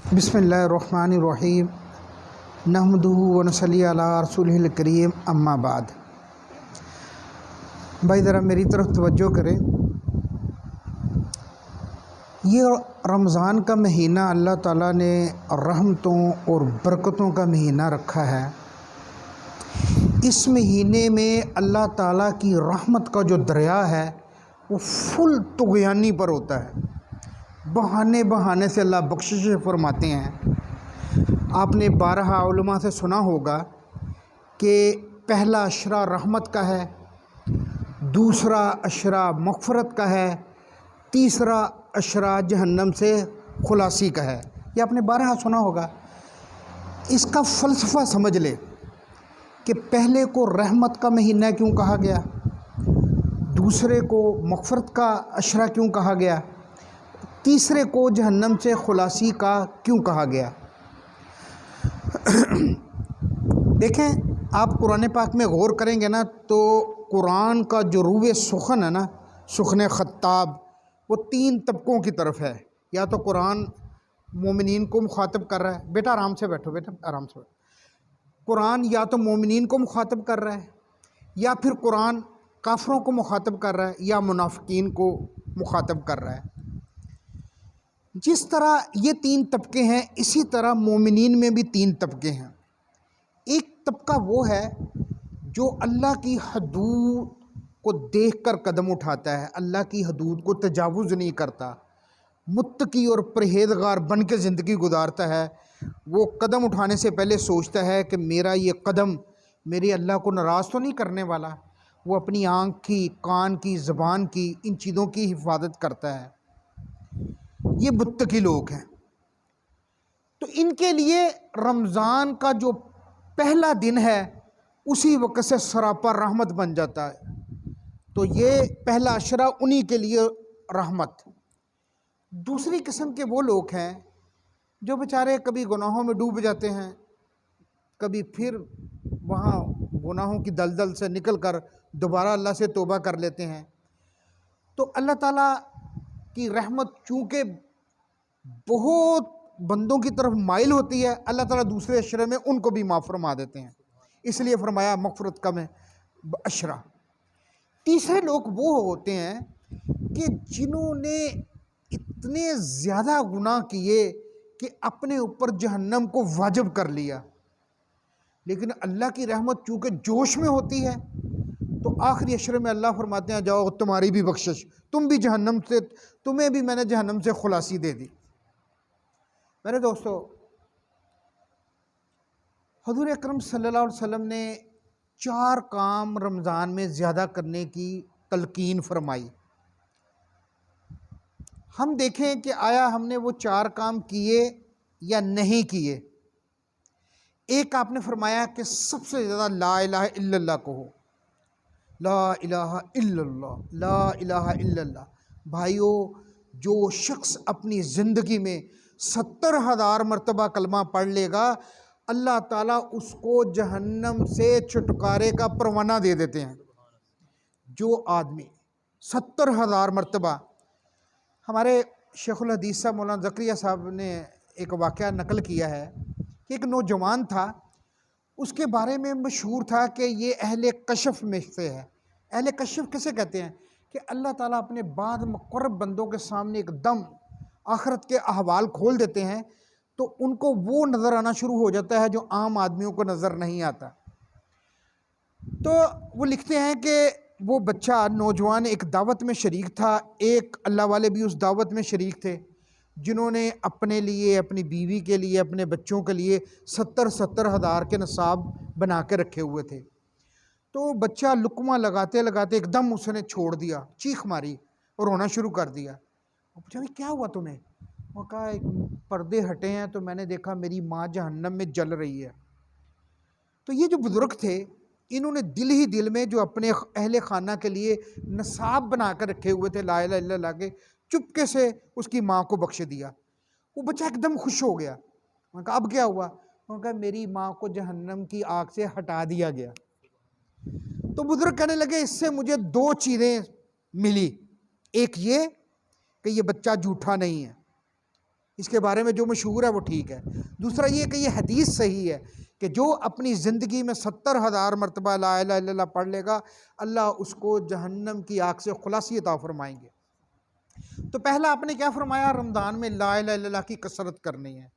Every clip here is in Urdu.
بسم اللہ الرحمن الرحیم نحمدہ و نصلی علی رسولہ الکریم اما بعد۔ بھائی ذرا میری طرف توجہ کریں۔ یہ رمضان کا مہینہ اللہ تعالیٰ نے رحمتوں اور برکتوں کا مہینہ رکھا ہے۔ اس مہینے میں اللہ تعالیٰ کی رحمت کا جو دریا ہے وہ فل طغیانی پر ہوتا ہے۔ بہانے سے اللہ بخشش فرماتے ہیں۔ آپ نے بارہا علماء سے سنا ہوگا کہ پہلا اشرا رحمت کا ہے، دوسرا اشرا مغفرت کا ہے، تیسرا اشرا جہنم سے خلاصی کا ہے۔ یہ آپ نے بارہا سنا ہوگا۔ اس کا فلسفہ سمجھ لے کہ پہلے کو رحمت کا مہینہ کیوں کہا گیا، دوسرے کو مغفرت کا اشرا کیوں کہا گیا، تیسرے کو جہنم سے خلاصی کا کیوں کہا گیا۔ دیکھیں، آپ قرآن پاک میں غور کریں گے نا تو قرآن کا جو روح سخن ہے نا، سخن خطاب، وہ تین طبقوں کی طرف ہے۔ یا تو قرآن مومنین کو مخاطب کر رہا ہے، بیٹا آرام سے بیٹھو، بیٹا آرام سے بیٹھو۔ قرآن یا تو مومنین کو مخاطب کر رہا ہے، یا پھر قرآن کافروں کو مخاطب کر رہا ہے، یا منافقین کو مخاطب کر رہا ہے۔ جس طرح یہ تین طبقے ہیں، اسی طرح مومنین میں بھی تین طبقے ہیں۔ ایک طبقہ وہ ہے جو اللہ کی حدود کو دیکھ کر قدم اٹھاتا ہے، اللہ کی حدود کو تجاوز نہیں کرتا، متقی اور پرہیزگار بن کے زندگی گزارتا ہے۔ وہ قدم اٹھانے سے پہلے سوچتا ہے کہ میرا یہ قدم میرے اللہ کو ناراض تو نہیں کرنے والا۔ وہ اپنی آنکھ کی، کان کی، زبان کی، ان چیزوں کی حفاظت کرتا ہے۔ یہ متقی لوگ ہیں۔ تو ان کے لیے رمضان کا جو پہلا دن ہے اسی وقت سے سراپا رحمت بن جاتا ہے۔ تو یہ پہلا عشرہ انہی کے لیے رحمت۔ دوسری قسم کے وہ لوگ ہیں جو بیچارے کبھی گناہوں میں ڈوب جاتے ہیں، کبھی پھر وہاں گناہوں کی دلدل سے نکل کر دوبارہ اللہ سے توبہ کر لیتے ہیں۔ تو اللہ تعالیٰ کی رحمت چونکہ بہت بندوں کی طرف مائل ہوتی ہے، اللہ تعالیٰ دوسرے عشرے میں ان کو بھی معاف فرما دیتے ہیں۔ اس لیے فرمایا مغفرت کا میں عشرہ۔ تیسرے لوگ وہ ہوتے ہیں کہ جنہوں نے اتنے زیادہ گناہ کیے کہ اپنے اوپر جہنم کو واجب کر لیا، لیکن اللہ کی رحمت چونکہ جوش میں ہوتی ہے تو آخری عشرے میں اللہ فرماتے ہیں جاؤ تمہاری بھی بخشش، تم بھی جہنم سے، تمہیں بھی میں نے جہنم سے خلاصی دے دی۔ میرے دوستو، حضور اکرم صلی اللہ علیہ وسلم نے 4 کام رمضان میں زیادہ کرنے کی تلقین فرمائی۔ ہم دیکھیں کہ آیا ہم نے وہ 4 کام کیے یا نہیں کیے۔ ایک آپ نے فرمایا کہ سب سے زیادہ لا الہ الا اللہ کہو، لا الہ الا اللہ، لا الہ الا اللہ۔ بھائیو، جو شخص اپنی زندگی میں 70,000 مرتبہ کلمہ پڑھ لے گا، اللہ تعالیٰ اس کو جہنم سے چھٹکارے کا پروانہ دے دیتے ہیں۔ جو آدمی 70,000 مرتبہ، ہمارے شیخ الحدیث صاحب مولانا زکریا صاحب نے ایک واقعہ نقل کیا ہے کہ ایک نوجوان تھا، اس کے بارے میں مشہور تھا کہ یہ اہل کشف میں سے ہے۔ اہل کشف کسے کہتے ہیں؟ کہ اللہ تعالیٰ اپنے بعد مقرب بندوں کے سامنے ایک دم آخرت کے احوال کھول دیتے ہیں تو ان کو وہ نظر آنا شروع ہو جاتا ہے جو عام آدمیوں کو نظر نہیں آتا۔ تو وہ لکھتے ہیں کہ وہ بچہ نوجوان ایک دعوت میں شریک تھا، ایک اللہ والے بھی اس دعوت میں شریک تھے جنہوں نے اپنے لیے، اپنی بیوی کے لیے، اپنے بچوں کے لیے 70,000 کے نصاب بنا کے رکھے ہوئے تھے۔ تو بچہ لقمہ لگاتے لگاتے ایک دم اس نے چھوڑ دیا، چیخ ماری اور رونا شروع کر دیا۔ وہ پوچھا کیا ہوا تمہیں؟ وہ کہا پردے ہٹے ہیں تو میں نے دیکھا میری ماں جہنم میں جل رہی ہے۔ تو یہ جو بزرگ تھے، انہوں نے دل ہی دل میں جو اپنے اہل خانہ کے لیے نصاب بنا کر رکھے ہوئے تھے لا الہ الا اللہ کے، چپکے سے اس کی ماں کو بخش دیا۔ وہ بچہ ایک دم خوش ہو گیا۔ انہوں نے کہا اب کیا ہوا؟ انہوں نے کہا میری ماں کو جہنم کی آگ سے ہٹا دیا گیا۔ تو بزرگ کہنے لگے اس سے مجھے 2 چیزیں ملی، ایک یہ کہ یہ بچہ جھوٹا نہیں ہے، اس کے بارے میں جو مشہور ہے وہ ٹھیک ہے۔ دوسرا یہ کہ یہ حدیث صحیح ہے کہ جو اپنی زندگی میں 70,000 مرتبہ لا الہ الا اللہ پڑھ لے گا، اللہ اس کو جہنم کی آگ سے خلاصی عطا فرمائیں گے۔ تو پہلا آپ نے کیا فرمایا؟ رمضان میں لا الہ الا اللہ کی کثرت کرنی ہے۔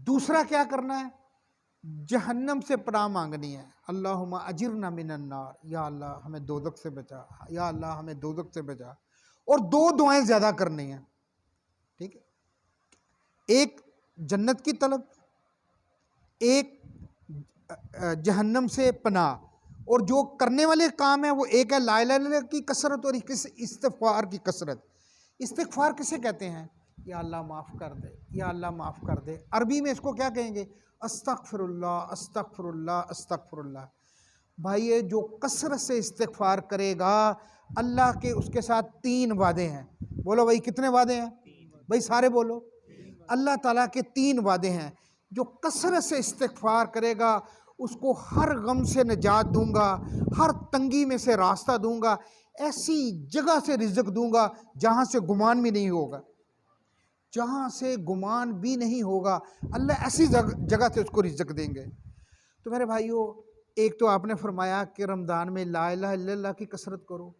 دوسرا کیا کرنا ہے؟ جہنم سے پناہ مانگنی ہے۔ اللہم اجرنا من النار، یا اللہ ہمیں دوزخ سے بچا، یا اللہ ہمیں دوزخ سے بچا۔ اور دو دعائیں زیادہ کرنی ہیں، ٹھیک ہے؟ ایک جنت کی طلب، ایک جہنم سے پناہ۔ اور جو کرنے والے کام ہیں وہ ایک ہے لا الہ الا اللہ کی کثرت اور ایک استغفار کی کثرت۔ استغفار کسے کہتے ہیں؟ یا اللہ معاف کر دے، یا اللہ معاف کر دے۔ عربی میں اس کو کیا کہیں گے؟ استغفر اللہ، استغفر اللہ، استغفر اللہ۔ بھائی یہ جو کثرت سے استغفار کرے گا، اللہ کے اس کے ساتھ 3 وعدے ہیں۔ بولو بھائی کتنے وعدے ہیں؟ بھائی سارے بولو۔ اللہ تعالیٰ کے 3 وعدے ہیں۔ جو کثرت سے استغفار کرے گا اس کو ہر غم سے نجات دوں گا، ہر تنگی میں سے راستہ دوں گا، ایسی جگہ سے رزق دوں گا جہاں سے گمان بھی نہیں ہوگا، جہاں سے گمان بھی نہیں ہوگا، اللہ ایسی جگہ سے اس کو رزق دیں گے۔ تو میرے بھائیو، ایک تو آپ نے فرمایا کہ رمضان میں لا الہ الا اللہ کی کثرت کرو،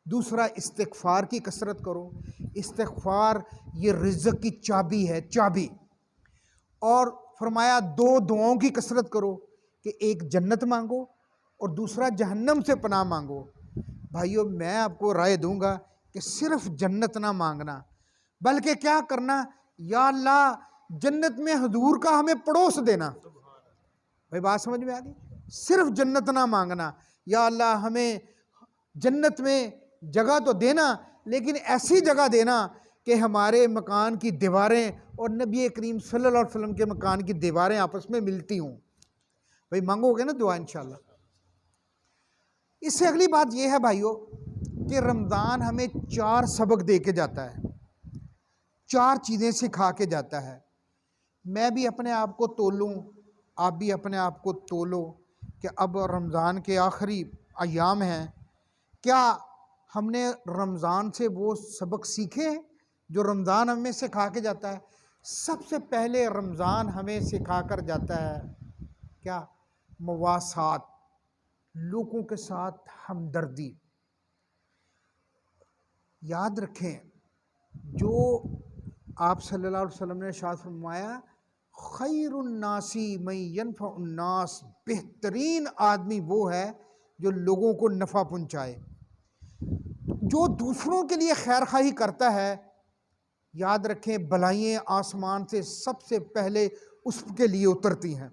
دوسرا استغفار کی کثرت کرو۔ استغفار یہ رزق کی چابی ہے، چابی۔ اور فرمایا 2 دعاؤں کی کثرت کرو کہ ایک جنت مانگو اور دوسرا جہنم سے پناہ مانگو۔ بھائیو میں آپ کو رائے دوں گا کہ صرف جنت نہ مانگنا، بلکہ کیا کرنا؟ یا اللہ جنت میں حضور کا ہمیں پڑوس دینا۔ بھائی بات سمجھ میں آ گئی؟ صرف جنت نہ مانگنا، یا اللہ ہمیں جنت میں جگہ تو دینا لیکن ایسی جگہ دینا کہ ہمارے مکان کی دیواریں اور نبی کریم صلی اللہ علیہ وسلم کے مکان کی دیواریں آپس میں ملتی ہوں۔ بھائی مانگو گے نا دعا انشاءاللہ۔ اس سے اگلی بات یہ ہے بھائیو کہ رمضان ہمیں 4 سبق دے کے جاتا ہے، 4 چیزیں سکھا کے جاتا ہے۔ میں بھی اپنے آپ کو تولوں، آپ بھی اپنے آپ کو تولو کہ اب رمضان کے آخری ایام ہیں، کیا ہم نے رمضان سے وہ سبق سیکھے ہیں جو رمضان ہمیں سکھا کے جاتا ہے؟ سب سے پہلے رمضان ہمیں سکھا کر جاتا ہے کیا؟ مواسات، لوگوں کے ساتھ ہمدردی۔ یاد رکھیں جو آپ صلی اللہ علیہ وسلم نے ارشاد فرمایا، خیر الناس من ینفع الناس، بہترین آدمی وہ ہے جو لوگوں کو نفع پہنچائے۔ جو دوسروں کے لیے خیر خواہی کرتا ہے، یاد رکھیں بلائیں آسمان سے سب سے پہلے اس کے لیے اترتی ہیں۔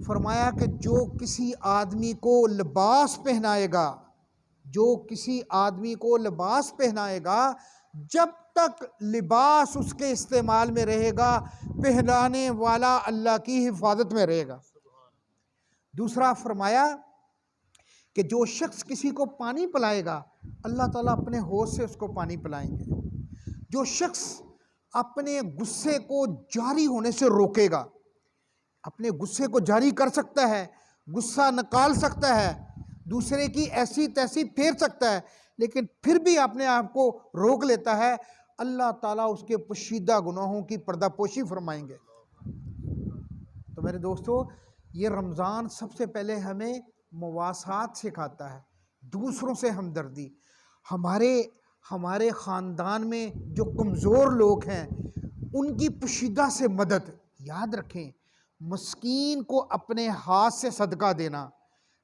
فرمایا کہ جو کسی آدمی کو لباس پہنائے گا، جو کسی آدمی کو لباس پہنائے گا، جب تک لباس اس کے استعمال میں رہے گا پہنانے والا اللہ کی حفاظت میں رہے گا۔ دوسرا فرمایا کہ جو شخص کسی کو پانی پلائے گا، اللہ تعالیٰ اپنے حوض سے اس کو پانی پلائیں گے۔ جو شخص اپنے غصے کو جاری ہونے سے روکے گا، اپنے غصے کو جاری کر سکتا ہے، غصہ نکال سکتا ہے، دوسرے کی ایسی تیسی پھیر سکتا ہے، لیکن پھر بھی اپنے آپ کو روک لیتا ہے، اللہ تعالیٰ اس کے پوشیدہ گناہوں کی پردہ پوشی فرمائیں گے۔ تو میرے دوستو، یہ رمضان سب سے پہلے ہمیں مواسات سکھاتا ہے، دوسروں سے ہمدردی۔ ہمارے خاندان میں جو کمزور لوگ ہیں ان کی پوشیدہ سے مدد۔ یاد رکھیں مسکین کو اپنے ہاتھ سے صدقہ دینا،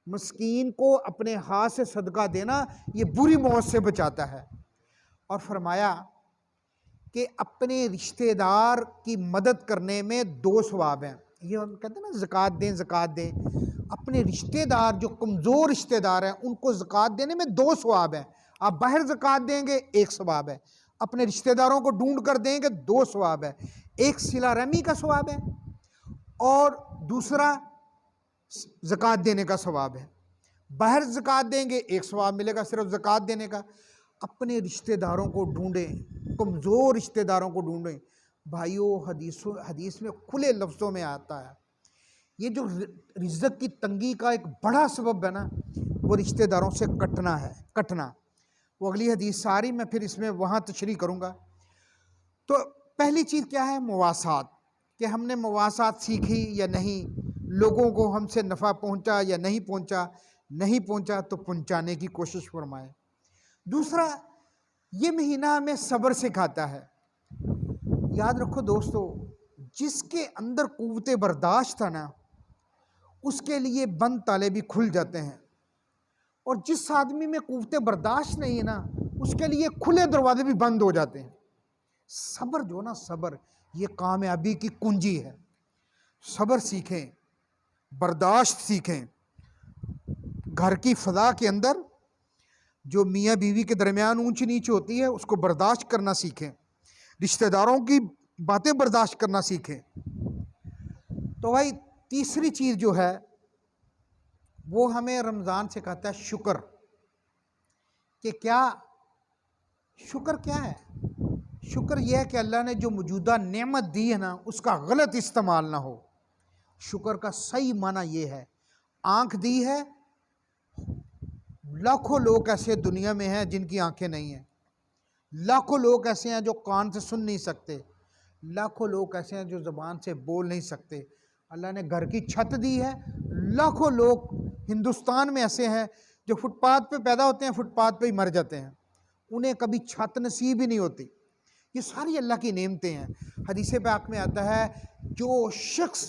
مسکین کو اپنے ہاتھ سے صدقہ دینا یہ بری موت سے بچاتا ہے۔ اور فرمایا کہ اپنے رشتہ دار کی مدد کرنے میں 2 ثواب ہیں۔ یہ ہم کہتے ہیں نا زکوٰۃ دیں، زکوٰۃ دیں۔ اپنے رشتہ دار جو کمزور رشتہ دار ہیں ان کو زکوٰۃ دینے میں 2 ثواب ہیں۔ آپ باہر زکوٰۃ دیں گے 1 ثواب ہے، اپنے رشتہ داروں کو ڈھونڈ کر دیں گے 2 ثواب ہے۔ ایک صلہ رحمی کا ثواب ہے اور دوسرا زکوٰۃ دینے کا ثواب ہے۔ باہر زکوٰۃ دیں گے 1 ثواب ملے گا صرف زکوٰۃ دینے کا۔ اپنے رشتہ داروں کو ڈھونڈیں، کمزور رشتہ داروں کو ڈھونڈیں۔ بھائیو حدیث میں کھلے لفظوں میں آتا ہے یہ جو رزق کی تنگی کا ایک بڑا سبب ہے نا، وہ رشتہ داروں سے کٹنا ہے، کٹنا۔ وہ اگلی حدیث ساری میں پھر اس میں وہاں تشریح کروں گا۔ تو پہلی چیز کیا ہے؟ مواسات، کہ ہم نے مواسات سیکھی یا نہیں، لوگوں کو ہم سے نفع پہنچا یا نہیں پہنچا، نہیں پہنچا تو پہنچانے کی کوشش فرمائے۔ دوسرا، یہ مہینہ ہمیں صبر سکھاتا ہے۔ یاد رکھو دوستو، جس کے اندر قوت برداشت ہے نا، اس کے لیے بند تالے بھی کھل جاتے ہیں، اور جس آدمی میں قوت برداشت نہیں ہے نا، اس کے لیے کھلے دروازے بھی بند ہو جاتے ہیں۔ صبر جو نا، صبر یہ کامیابی کی کنجی ہے۔ صبر سیکھیں، برداشت سیکھیں۔ گھر کی فضا کے اندر جو میاں بیوی کے درمیان اونچ نیچ ہوتی ہے، اس کو برداشت کرنا سیکھیں، رشتہ داروں کی باتیں برداشت کرنا سیکھیں۔ تو بھائی تیسری چیز جو ہے وہ ہمیں رمضان سکھاتا ہے شکر، کہ کیا شکر کیا ہے؟ شکر یہ ہے کہ اللہ نے جو موجودہ نعمت دی ہے نا، اس کا غلط استعمال نہ ہو۔ شکر کا صحیح معنی یہ ہے، آنکھ دی ہے، لاکھوں لوگ ایسے دنیا میں ہیں جن کی آنکھیں نہیں ہیں، لاکھوں لوگ ایسے ہیں جو کان سے سن نہیں سکتے، لاکھوں لوگ ایسے ہیں جو زبان سے بول نہیں سکتے۔ اللہ نے گھر کی چھت دی ہے، لاکھوں لوگ ہندوستان میں ایسے ہیں جو فٹ پاتھ پہ پیدا ہوتے ہیں، فٹ پاتھ پہ ہی مر جاتے ہیں، انہیں کبھی چھت نصیب ہی نہیں ہوتی۔ یہ ساری اللہ کی نعمتیں ہیں۔ حدیث پاک میں آتا ہے، جو شخص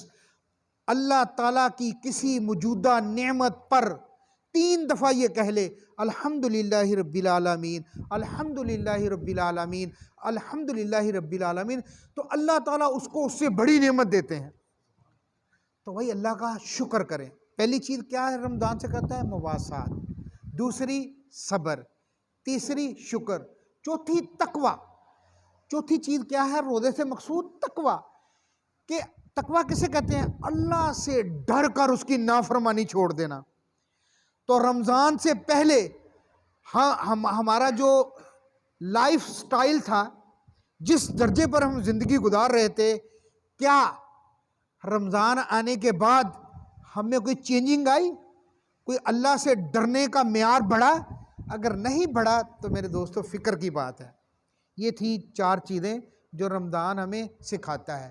اللہ تعالیٰ کی کسی موجودہ نعمت پر 3 دفعہ یہ کہہ لے الحمدللہ رب العالمین، الحمدللہ رب العالمین، الحمدللہ رب العالمین، تو اللہ تعالیٰ اس کو اس سے بڑی نعمت دیتے ہیں۔ تو وہی اللہ کا شکر کریں۔ پہلی چیز کیا ہے رمضان سے کہتا ہے؟ مواسات، دوسری صبر، تیسری شکر، چوتھی تقوی۔ چوتھی چیز کیا ہے روزے سے مقصود؟ تقوی، کہ تقوی کسے کہتے ہیں؟ اللہ سے ڈر کر اس کی نافرمانی چھوڑ دینا۔ تو رمضان سے پہلے ہمارا جو لائف سٹائل تھا، جس درجے پر ہم زندگی گزار رہے تھے، کیا رمضان آنے کے بعد ہم میں کوئی چینجنگ آئی؟ کوئی اللہ سے ڈرنے کا معیار بڑھا؟ اگر نہیں بڑھا تو میرے دوستو فکر کی بات ہے۔ یہ تھی 4 چیزیں جو رمضان ہمیں سکھاتا ہے۔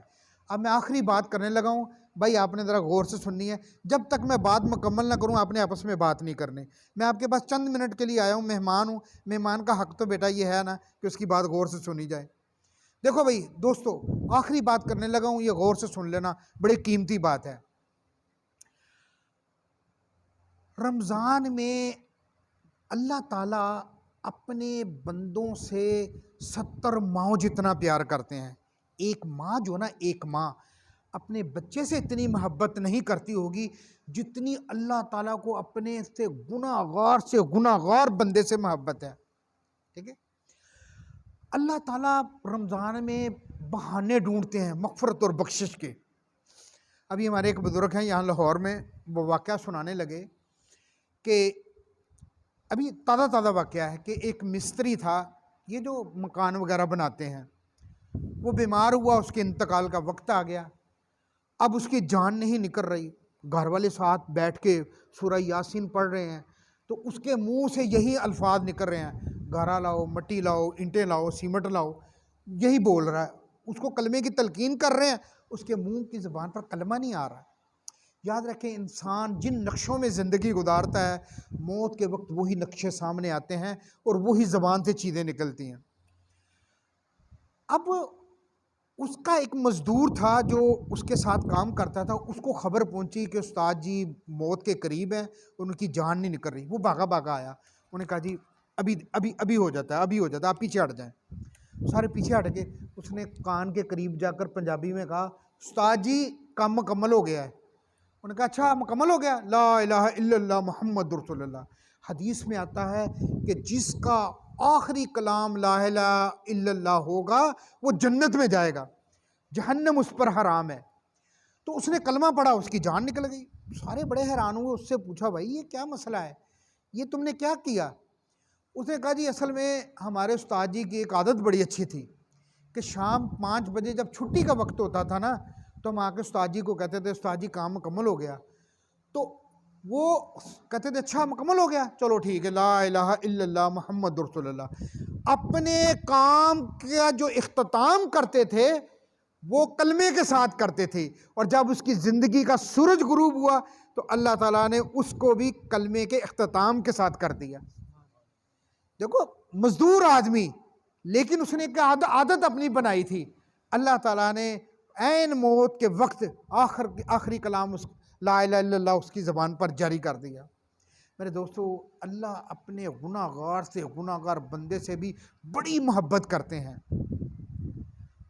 اب میں آخری بات کرنے لگا ہوں، بھائی آپ نے ذرا غور سے سننی ہے، جب تک میں بات مکمل نہ کروں آپ نے آپس میں بات نہیں کرنے۔ میں آپ کے پاس چند منٹ کے لیے آیا ہوں، مہمان ہوں، مہمان کا حق تو بیٹا یہ ہے نا کہ اس کی بات غور سے سنی جائے۔ دیکھو بھائی دوستو، آخری بات کرنے لگا ہوں، یہ غور سے سن لینا، بڑی قیمتی بات ہے۔ رمضان میں اللہ تعالیٰ اپنے بندوں سے 70 ماؤں جتنا پیار کرتے ہیں۔ ایک ماں جو نا، ایک ماں اپنے بچے سے اتنی محبت نہیں کرتی ہوگی جتنی اللہ تعالیٰ کو اپنے سے گناہ گار بندے سے محبت ہے۔ ٹھیک ہے؟ اللہ تعالیٰ رمضان میں بہانے ڈھونڈتے ہیں مغفرت اور بخشش کے۔ ابھی ہمارے ایک بزرگ ہیں یہاں لاہور میں، وہ واقعہ سنانے لگے کہ ابھی تازہ واقعہ ہے کہ ایک مستری تھا، یہ جو مکان وغیرہ بناتے ہیں، وہ بیمار ہوا، اس کے انتقال کا وقت آ گیا۔ اب اس کی جان نہیں نکل رہی، گھر والے ساتھ بیٹھ کے سورہ یاسین پڑھ رہے ہیں، تو اس کے منہ سے یہی الفاظ نکل رہے ہیں، گھرا لاؤ، مٹی لاؤ، اینٹیں لاؤ، سیمنٹ لاؤ، یہی بول رہا ہے۔ اس کو کلمے کی تلقین کر رہے ہیں، اس کے منہ کی زبان پر کلمہ نہیں آ رہا۔ یاد رکھیں، انسان جن نقشوں میں زندگی گزارتا ہے، موت کے وقت وہی نقشے سامنے آتے ہیں اور وہی زبان سے چیزیں نکلتی ہیں۔ اب اس کا ایک مزدور تھا جو اس کے ساتھ کام کرتا تھا، اس کو خبر پہنچی کہ استاد جی موت کے قریب ہیں، ان کی جان نہیں نکل رہی۔ وہ بھاگا آیا، انہوں نے کہا جی ابھی ہو جاتا ہے، آپ پیچھے ہٹ جائیں۔ سارے پیچھے ہٹ گئے۔ اس نے کان کے قریب جا کر پنجابی میں کہا، استاد جی کام مکمل ہو گیا ہے۔ انہوں نے کہا اچھا مکمل ہو گیا؟ لا الہ الا اللہ محمد رسول اللہ۔ حدیث میں آتا ہے کہ جس کا آخری کلام لا الہ الا اللہ ہوگا وہ جنت میں جائے گا، جہنم اس پر حرام ہے۔ تو اس نے کلمہ پڑھا، اس کی جان نکل گئی۔ سارے بڑے حیران ہوئے، اس سے پوچھا بھائی یہ کیا مسئلہ ہے، یہ تم نے کیا کیا؟ اس نے کہا جی اصل میں ہمارے استاد جی کی ایک عادت بڑی اچھی تھی کہ شام 5 بجے جب چھٹی کا وقت ہوتا تھا نا، تو ہم آ کے استاد جی کو کہتے تھے استاد جی کام مکمل ہو گیا۔ تو وہ کہتے تھے اچھا مکمل ہو گیا، چلو ٹھیک ہے، لا الہ الا اللہ محمد رسول اللہ. اپنے کام کا جو اختتام کرتے تھے وہ کلمے کے ساتھ کرتے تھے، اور جب اس کی زندگی کا سورج غروب ہوا تو اللہ تعالیٰ نے اس کو بھی کلمے کے اختتام کے ساتھ کر دیا. دیکھو مزدور آدمی، لیکن اس نے ایک عادت اپنی بنائی تھی، اللہ تعالیٰ نے عین موت کے وقت آخری کلام لا الہ الا اللہ اس کی زبان پر جاری کر دیا. میرے دوستو، اللہ اپنے گناہ گار سے، گناہ گار بندے سے بھی بڑی محبت کرتے ہیں.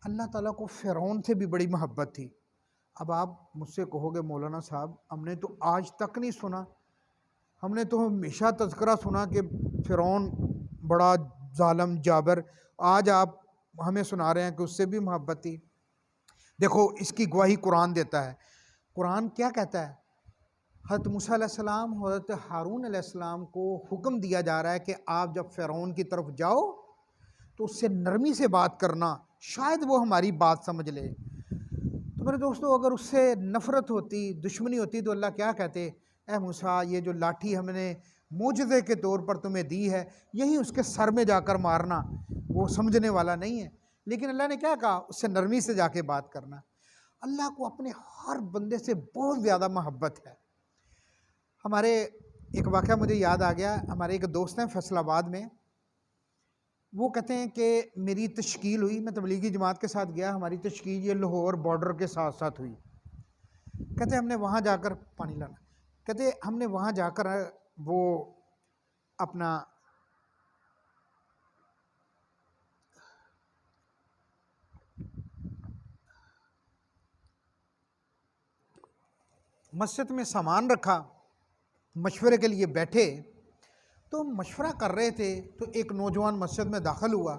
اللہ تعالیٰ کو فرعون سے بھی بڑی محبت تھی. اب آپ مجھ سے کہو گے مولانا صاحب ہم نے تو آج تک نہیں سنا، ہم نے تو ہمیشہ تذکرہ سنا کہ فرعون بڑا ظالم جابر، آج آپ ہمیں سنا رہے ہیں کہ اس سے بھی محبت تھی. دیکھو اس کی گواہی قرآن دیتا ہے. قرآن کیا کہتا ہے؟ حضرت موسیٰ علیہ السلام، حضرت ہارون علیہ السلام کو حکم دیا جا رہا ہے کہ آپ جب فرعون کی طرف جاؤ تو اس سے نرمی سے بات کرنا، شاید وہ ہماری بات سمجھ لے. تو میرے دوستو اگر اس سے نفرت ہوتی، دشمنی ہوتی، تو اللہ کیا کہتے؟ اے موسیٰ یہ جو لاٹھی ہم نے معجزے کے طور پر تمہیں دی ہے یہی اس کے سر میں جا کر مارنا، وہ سمجھنے والا نہیں ہے. لیکن اللہ نے کیا کہا؟ اس سے نرمی سے جا کے بات کرنا. اللہ کو اپنے ہر بندے سے بہت زیادہ محبت ہے. ہمارے ایک واقعہ مجھے یاد آ گیا، ہمارے ایک دوست ہیں فیصل آباد میں، وہ کہتے ہیں کہ میری تشکیل ہوئی، میں تبلیغی جماعت کے ساتھ گیا، ہماری تشکیل یہ لاہور بارڈر کے ساتھ ساتھ ہوئی. کہتے ہم نے وہاں جا کر پانی لانا، کہتے ہم نے وہاں جا کر وہ اپنا مسجد میں سامان رکھا، مشورے کے لیے بیٹھے تو مشورہ کر رہے تھے تو ایک نوجوان مسجد میں داخل ہوا.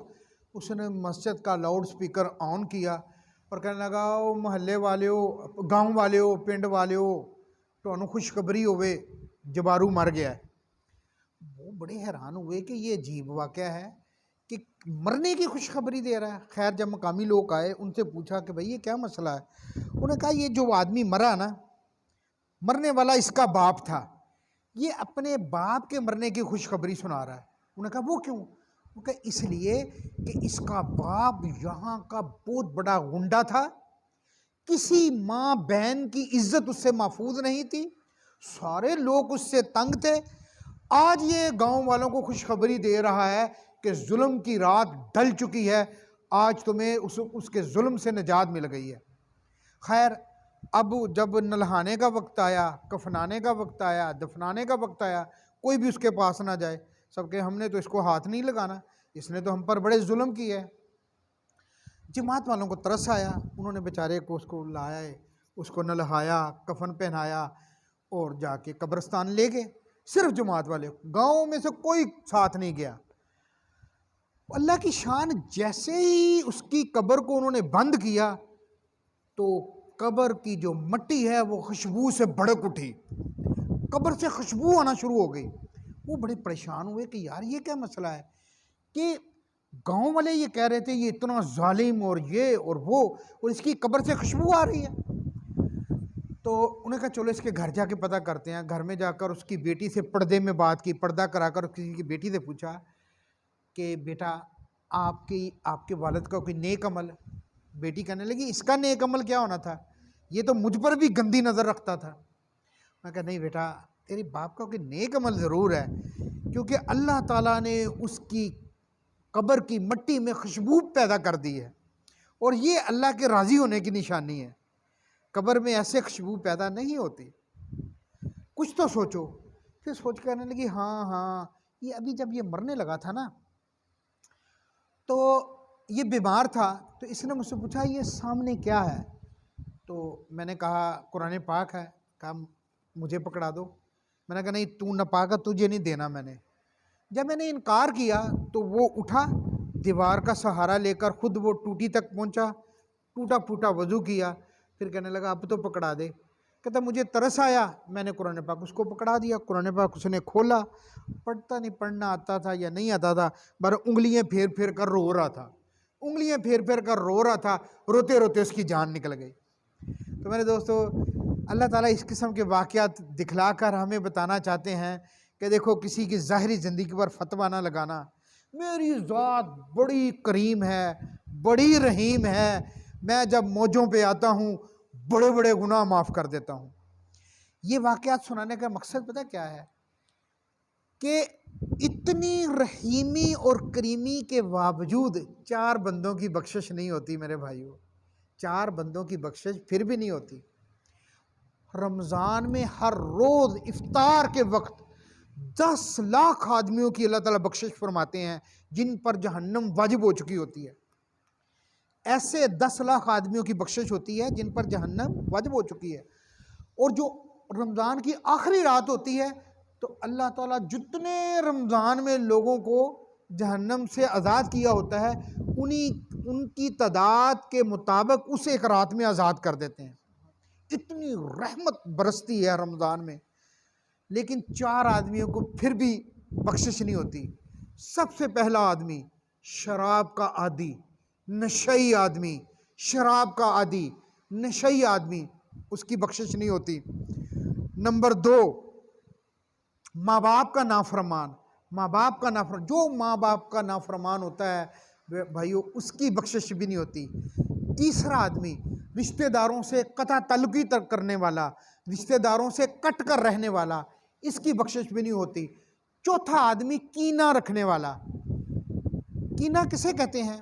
اس نے مسجد کا لاؤڈ سپیکر آن کیا اور کہنے لگا او محلے والے ہو، گاؤں والے ہو، پنڈ والے ہو، تو انہوں خوشخبری ہوئے جبارو مر گیا ہے. وہ بڑے حیران ہوئے کہ یہ عجیب واقعہ ہے کہ مرنے کی خوشخبری دے رہا ہے. خیر جب مقامی لوگ آئے ان سے پوچھا کہ بھئی یہ کیا مسئلہ ہے؟ انہوں نے کہا یہ جو آدمی مرا نا، مرنے والا اس کا باپ تھا، یہ اپنے باپ کے مرنے کی خوشخبری سنا رہا ہے. انہوں نے کہا وہ کیوں؟ وہ کہا اس لیے کہ اس کا باپ یہاں کا بہت بڑا غنڈہ تھا، کسی ماں بہن کی عزت اس سے محفوظ نہیں تھی، سارے لوگ اس سے تنگ تھے. آج یہ گاؤں والوں کو خوشخبری دے رہا ہے کہ ظلم کی رات ڈھل چکی ہے، آج تمہیں اس کے ظلم سے نجات مل گئی ہے. خیر اب جب نلہانے کا وقت آیا، کفنانے کا وقت آیا، دفنانے کا وقت آیا، کوئی بھی اس کے پاس نہ جائے. سب کہ ہم نے تو اس کو ہاتھ نہیں لگانا، اس نے تو ہم پر بڑے ظلم کیے ہے. جماعت والوں کو ترس آیا، انہوں نے بیچارے کو اس کو لایا، اس کو نلہایا، کفن پہنایا اور جا کے قبرستان لے گئے. صرف جماعت والے، گاؤں میں سے کوئی ساتھ نہیں گیا. اللہ کی شان، جیسے ہی اس کی قبر کو انہوں نے بند کیا تو قبر کی جو مٹی ہے وہ خوشبو سے بھڑک اٹھی، قبر سے خوشبو آنا شروع ہو گئی. وہ بڑے پریشان ہوئے کہ یار یہ کیا مسئلہ ہے کہ گاؤں والے یہ کہہ رہے تھے یہ اتنا ظالم اور یہ اور وہ، اور اس کی قبر سے خوشبو آ رہی ہے. تو انہوں نے کہا چلو اس کے گھر جا کے پتہ کرتے ہیں. گھر میں جا کر اس کی بیٹی سے پردے میں بات کی، پردہ کرا کر کسی کی بیٹی سے پوچھا کہ بیٹا آپ کے والد کا کوئی نیک عمل؟ بیٹی کہنے لگی اس کا نیک عمل کیا ہونا تھا، یہ تو مجھ پر بھی گندی نظر رکھتا تھا. میں کہا نہیں بیٹا، تیری باپ کا کوئی نیک عمل ضرور ہے، کیونکہ اللہ تعالیٰ نے اس کی قبر کی مٹی میں خوشبو پیدا کر دی ہے، اور یہ اللہ کے راضی ہونے کی نشانی ہے. قبر میں ایسے خوشبو پیدا نہیں ہوتی. کچھ تو سوچو. پھر سوچ کہنے لگی ہاں یہ ابھی جب یہ مرنے لگا تھا نا تو یہ بیمار تھا، تو اس نے مجھ سے پوچھا یہ سامنے کیا ہے؟ تو میں نے کہا قرآن پاک ہے. کہا مجھے پکڑا دو. میں نے کہا نہیں تو ناپاک ہے، تجھے نہیں دینا میں نے. جب میں نے انکار کیا تو وہ اٹھا، دیوار کا سہارا لے کر خود وہ ٹوٹی تک پہنچا، ٹوٹا پھوٹا وضو کیا، پھر کہنے لگا اب تو پکڑا دے. کہتا مجھے ترس آیا، میں نے قرآن پاک اس کو پکڑا دیا. قرآن پاک اس نے کھولا، پڑھتا نہیں، پڑھنا آتا تھا یا نہیں آتا تھا، پر انگلیاں پھیر پھیر کر رو رہا تھا، انگلیاں پھیر پھیر کر رو رہا تھا. روتے روتے اس کی جان نکل گئی. تو میرے دوستو اللہ تعالیٰ اس قسم کے واقعات دکھلا کر ہمیں بتانا چاہتے ہیں کہ دیکھو کسی کی ظاہری زندگی پر فتویٰ نہ لگانا، میری ذات بڑی کریم ہے، بڑی رحیم ہے، میں جب موجوں پہ آتا ہوں بڑے بڑے گناہ معاف کر دیتا ہوں۔ یہ واقعات سنانے کا مقصد پتہ کیا ہے؟ کہ اتنی رحیمی اور کریمی کے باوجود 4 بندوں کی بخشش نہیں ہوتی میرے بھائیوں، 4 بندوں کی بخشش پھر بھی نہیں ہوتی۔ رمضان میں ہر روز افطار کے وقت 10 لاکھ آدمیوں کی اللہ تعالیٰ بخشش فرماتے ہیں جن پر جہنم واجب ہو چکی ہوتی ہے۔ ایسے 10 لاکھ آدمیوں کی بخشش ہوتی ہے جن پر جہنم واجب ہو چکی ہے، اور جو رمضان کی آخری رات ہوتی ہے تو اللہ تعالیٰ جتنے رمضان میں لوگوں کو جہنم سے آزاد کیا ہوتا ہے ان کی تعداد کے مطابق اس ایک رات میں آزاد کر دیتے ہیں۔ اتنی رحمت برستی ہے رمضان میں، لیکن 4 آدمیوں کو پھر بھی بخشش نہیں ہوتی۔ سب سے پہلا آدمی شراب کا عادی، نشئی آدمی، شراب کا عادی، نشئی آدمی، اس کی بخشش نہیں ہوتی۔ نمبر 2، ماں باپ کا نافرمان، جو ماں باپ کا نافرمان ہوتا ہے بھائیو اس کی بخشش بھی نہیں ہوتی۔ تیسرا آدمی رشتہ داروں سے قطع تعلقی کرنے والا، رشتہ داروں سے کٹ کر رہنے والا، اس کی بخشش بھی نہیں ہوتی۔ چوتھا آدمی کینہ رکھنے والا۔ کینہ کسے کہتے ہیں؟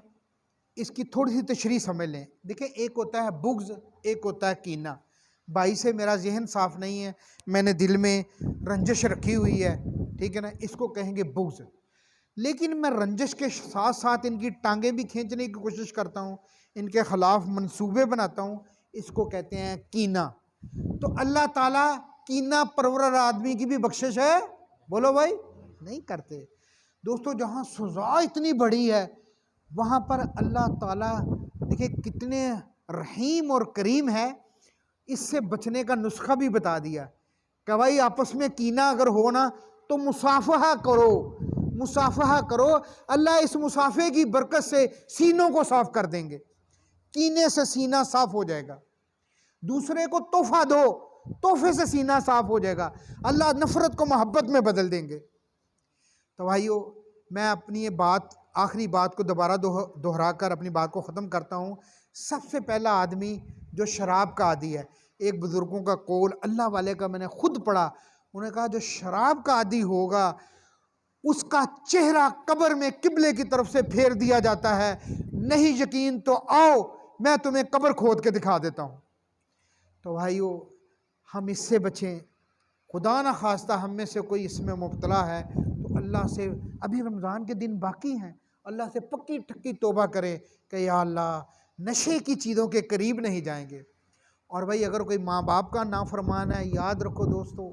اس کی تھوڑی سی تشریح سمجھ لیں۔ دیکھیں، ایک ہوتا ہے بغض، ایک ہوتا ہے کینہ۔ بھائی سے میرا ذہن صاف نہیں ہے، میں نے دل میں رنجش رکھی ہوئی ہے، ٹھیک ہے نا، اس کو کہیں گے بغض۔ لیکن میں رنجش کے ساتھ ساتھ ان کی ٹانگیں بھی کھینچنے کی کوشش کرتا ہوں، ان کے خلاف منصوبے بناتا ہوں، اس کو کہتے ہیں کینہ۔ تو اللہ تعالیٰ کینہ پرور آدمی کی بھی بخشش ہے؟ بولو بھائی، نہیں کرتے۔ دوستو، جہاں سزا اتنی بڑی ہے وہاں پر اللہ تعالیٰ دیکھیں کتنے رحیم اور کریم ہے، اس سے بچنے کا نسخہ بھی بتا دیا کہ بھائی آپس میں کینہ اگر ہو نا تو مصافحہ کرو، مصافحہ کرو، اللہ اس مصافحے کی برکت سے سینوں کو صاف کر دیں گے، کینے سے سینہ صاف ہو جائے گا۔ دوسرے کو تحفہ دو، تحفے سے سینہ صاف ہو جائے گا، اللہ نفرت کو محبت میں بدل دیں گے۔ تو بھائیو، میں اپنی یہ آخری بات کو دوبارہ دہرا کر اپنی بات کو ختم کرتا ہوں۔ سب سے پہلا آدمی جو شراب کا عادی ہے، ایک بزرگوں کا قول اللہ والے کا میں نے خود پڑھا، انہوں نے کہا جو شراب کا عادی ہوگا اس کا چہرہ قبر میں قبلے کی طرف سے پھیر دیا جاتا ہے، نہیں یقین تو آؤ میں تمہیں قبر کھود کے دکھا دیتا ہوں۔ تو بھائیو، ہم اس سے بچیں، خدا نہ خواستہ ہم میں سے کوئی اس میں مبتلا ہے تو اللہ سے، ابھی رمضان کے دن باقی ہیں، اللہ سے پکی ٹھکی توبہ کرے کہ یا اللہ نشے کی چیزوں کے قریب نہیں جائیں گے۔ اور بھائی اگر کوئی ماں باپ کا نافرمان ہے، یاد رکھو دوستو،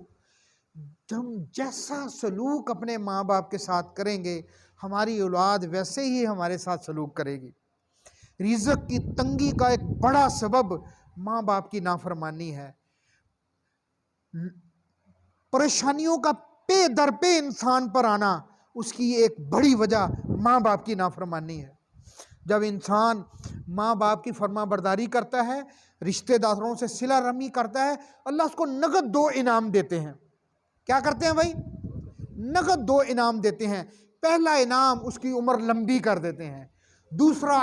ہم جیسا سلوک اپنے ماں باپ کے ساتھ کریں گے ہماری اولاد ویسے ہی ہمارے ساتھ سلوک کرے گی۔ رزق کی تنگی کا ایک بڑا سبب ماں باپ کی نافرمانی ہے۔ پریشانیوں کا پے در پے انسان پر آنا، اس کی ایک بڑی وجہ ماں باپ کی نافرمانی ہے۔ جب انسان ماں باپ کی فرما برداری کرتا ہے، رشتہ داروں سے صلہ رحمی کرتا ہے، اللہ اس کو نقد 2 انعام دیتے ہیں۔ کیا کرتے ہیں بھائی؟ نقد 2 انعام دیتے ہیں۔ پہلا انعام اس کی عمر لمبی کر دیتے ہیں، دوسرا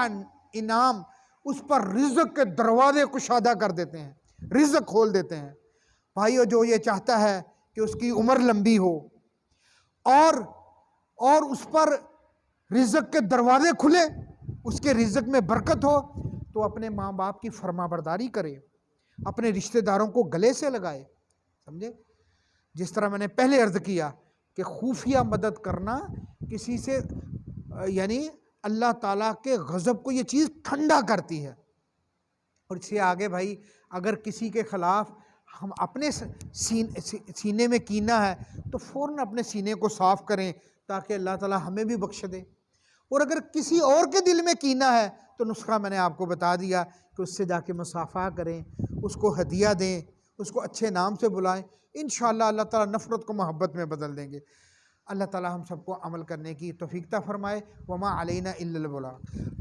انعام اس پر رزق کے دروازے کشادہ کر دیتے ہیں، رزق کھول دیتے ہیں۔ بھائیو، جو یہ چاہتا ہے کہ اس کی عمر لمبی ہو اور اس پر رزق کے دروازے کھلے، اس کے رزق میں برکت ہو، تو اپنے ماں باپ کی فرما برداری کرے، اپنے رشتہ داروں کو گلے سے لگائے، سمجھے؟ جس طرح میں نے پہلے عرض کیا کہ خفیہ مدد کرنا کسی سے، یعنی اللہ تعالیٰ کے غضب کو یہ چیز ٹھنڈا کرتی ہے۔ اور اس سے آگے بھائی، اگر کسی کے خلاف ہم اپنے سینے میں کینہ ہے تو فوراً اپنے سینے کو صاف کریں تاکہ اللہ تعالیٰ ہمیں بھی بخش دے۔ اور اگر کسی اور کے دل میں کینہ ہے تو نسخہ میں نے آپ کو بتا دیا کہ اس سے جا کے مصافحہ کریں، اس کو ہدیہ دیں، اس کو اچھے نام سے بلائیں، انشاءاللہ اللہ تعالیٰ نفرت کو محبت میں بدل دیں گے۔ اللہ تعالیٰ ہم سب کو عمل کرنے کی توفیق عطا فرمائے۔ وما علینا الا البلاغ۔